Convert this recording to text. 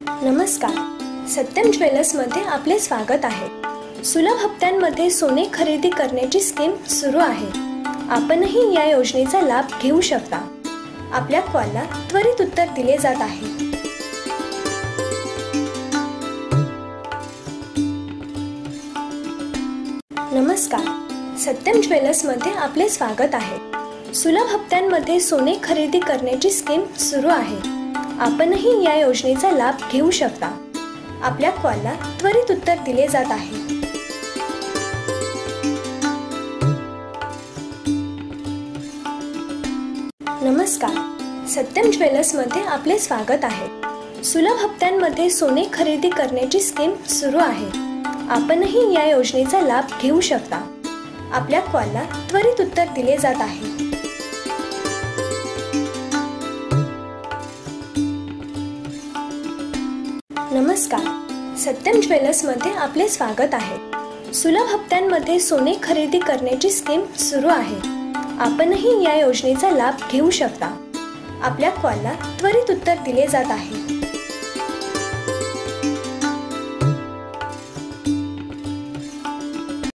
नमस्कार. सत्यम ज्वेलर्समध्ये आपले स्वागत आहे. सुलभ हप्त्यांमध्ये सोने खरेदी करण्याची स्कीम सुरू आहे. आपणही या योजनेचा लाभ घेऊ शकता. आपल्या कॉलला त्वरित उत्तर दिले जात आहे. नमस्कार. सत्यम ज्वेलर्समध्ये आपले स्वागत आहे. सुलभ हप्त्यांमध्ये सोने खरेदी करण्याची स्कीम सुरू आहे. आपणही या योजनेचा लाभ घेऊ शकता. आपल्या कॉलला त्वरित उत्तर दिले जात आहे. नमस्कार. सत्यम ज्वेलर्समध्ये आपले स्वागत आहे. सुलभ हप्त्यांमध्ये सोने खरेदी करण्याची स्कीम सुरू आहे. आपणही या योजनेचा लाभ घेऊ शकता. आपल्या कॉलला त्वरित उत्तर दिले जात आहे. नमस्कार. सत्यम ज्वेलर्समध्ये आपले स्वागत आहे. सुलभ हप्त्यांमध्ये सोने खरेदी करण्याची स्कीम सुरू आहे. आपणही या योजनेचा लाभ घेऊ शकता. आपल्या कॉलला त्वरित उत्तर दिले जात आहे.